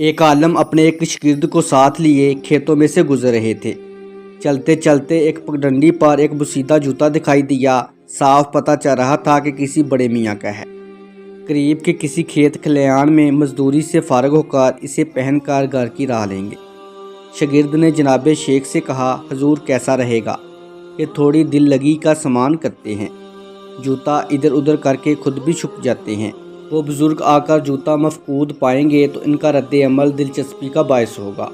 ایک عالم اپنے ایک شاگرد کو ساتھ لیے کھیتوں میں سے گزر رہے تھے۔ چلتے چلتے ایک پگڈنڈی پر ایک بوسیدہ جوتا دکھائی دیا۔ صاف پتہ چل رہا تھا کہ کسی بڑے میاں کا ہے۔ قریب کے کسی کھیت کھلیان میں مزدوری سے فارغ ہو کر اسے پہن کر گھر کی راہ لیں گے۔ شاگرد نے جناب شیخ سے کہا، حضور کیسا رہے گا؟ کہ تھوڑی دل لگی کا سامان کرتے ہیں، جوتا ادھر ادھر کر کے خود بھی چھپ جاتے ہیں۔ وہ بزرگ آ کر جوتا مفقود پائیں گے تو ان کا رد عمل دلچسپی کا باعث ہوگا۔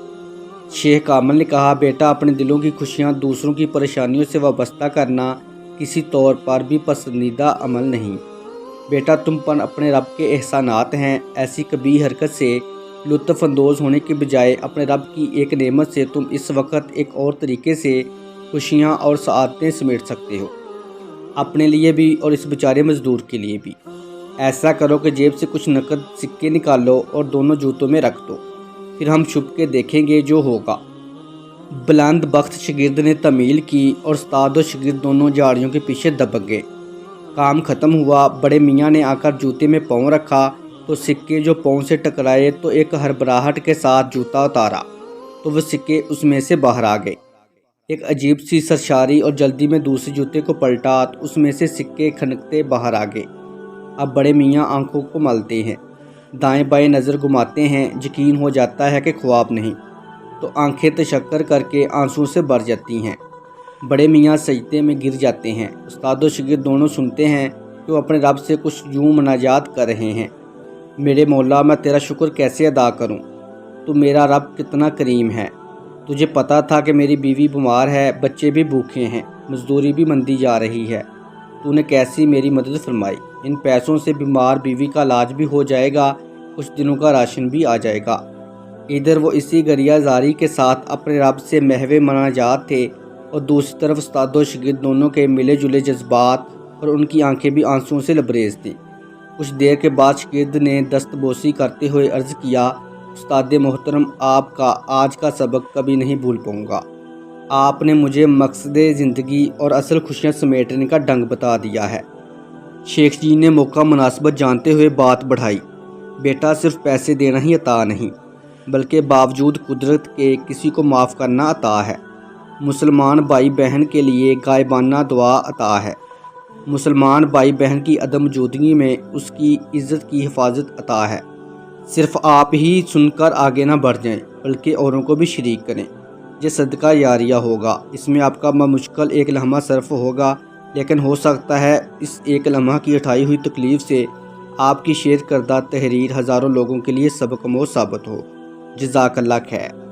شیخ کامل نے کہا، بیٹا اپنے دلوں کی خوشیاں دوسروں کی پریشانیوں سے وابستہ کرنا کسی طور پر بھی پسندیدہ عمل نہیں۔ بیٹا تم پر اپنے رب کے احسانات ہیں۔ ایسی کبھی حرکت سے لطف اندوز ہونے کے بجائے اپنے رب کی ایک نعمت سے تم اس وقت ایک اور طریقے سے خوشیاں اور سعادتیں سمیٹ سکتے ہو، اپنے لیے بھی اور اس بیچارے مزدور کے لیے بھی۔ ایسا کرو کہ جیب سے کچھ نقد سکے نکالو اور دونوں جوتوں میں رکھ دو، پھر ہم چھپ کے دیکھیں گے جو ہوگا۔ بلند بخت شاگرد نے تعمیل کی اور استاد و شاگرد دونوں جھاڑیوں کے پیچھے دبک گئے۔ کام ختم ہوا۔ بڑے میاں نے آ کر جوتے میں پاؤں رکھا تو سکے جو پاؤں سے ٹکرائے تو ایک ہڑبڑاہٹ کے ساتھ جوتا اتارا تو وہ سکے اس میں سے باہر آ گئے۔ ایک عجیب سی سرشاری اور جلدی میں دوسرے جوتے کو پلٹا تو اس میں سے سکے کھنکتے باہر آ گئے۔ اب بڑے میاں آنکھوں کو ملتے ہیں، دائیں بائیں نظر گھماتے ہیں، یقین ہو جاتا ہے کہ خواب نہیں، تو آنکھیں تشکر کر کے آنسوں سے بھر جاتی ہیں۔ بڑے میاں سجدے میں گر جاتے ہیں۔ استاد و شاگرد دونوں سنتے ہیں کہ وہ اپنے رب سے کچھ یوں مناجات کر رہے ہیں، میرے مولا میں تیرا شکر کیسے ادا کروں؟ تو میرا رب کتنا کریم ہے۔ تجھے پتہ تھا کہ میری بیوی بیمار ہے، بچے بھی بھوکے ہیں، مزدوری بھی مندی جا رہی ہے، تو نے کیسی میری مدد فرمائی۔ ان پیسوں سے بیمار بیوی کا علاج بھی ہو جائے گا، کچھ دنوں کا راشن بھی آ جائے گا۔ ادھر وہ اسی گریہ زاری کے ساتھ اپنے رب سے محو مناجات تھے اور دوسری طرف استاد و شاگرد دونوں کے ملے جلے جذبات اور ان کی آنکھیں بھی آنسوؤں سے لبریز تھیں۔ کچھ دیر کے بعد شاگرد نے دست بوسی کرتے ہوئے عرض کیا، استاد محترم آپ کا آج کا سبق کبھی نہیں بھول پاؤں گا۔ آپ نے مجھے مقصد زندگی اور اصل خوشیاں سمیٹنے کا ڈھنگ بتا دیا ہے۔ شیخ جی نے موقع مناسبت جانتے ہوئے بات بڑھائی، بیٹا صرف پیسے دینا ہی عطا نہیں، بلکہ باوجود قدرت کے کسی کو معاف کرنا عطا ہے۔ مسلمان بھائی بہن کے لیے غائبانہ دعا عطا ہے۔ مسلمان بھائی بہن کی عدم موجودگی میں اس کی عزت کی حفاظت عطا ہے۔ صرف آپ ہی سن کر آگے نہ بڑھ جائیں بلکہ اوروں کو بھی شریک کریں، یہ صدقہ جاریہ ہوگا۔ اس میں آپ کا بمشکل ایک لمحہ صرف ہوگا، لیکن ہو سکتا ہے اس ایک لمحہ کی اٹھائی ہوئی تکلیف سے آپ کی شیئر کردہ تحریر ہزاروں لوگوں کے لیے سبق آموز ثابت ہو۔ جزاک اللہ خیر۔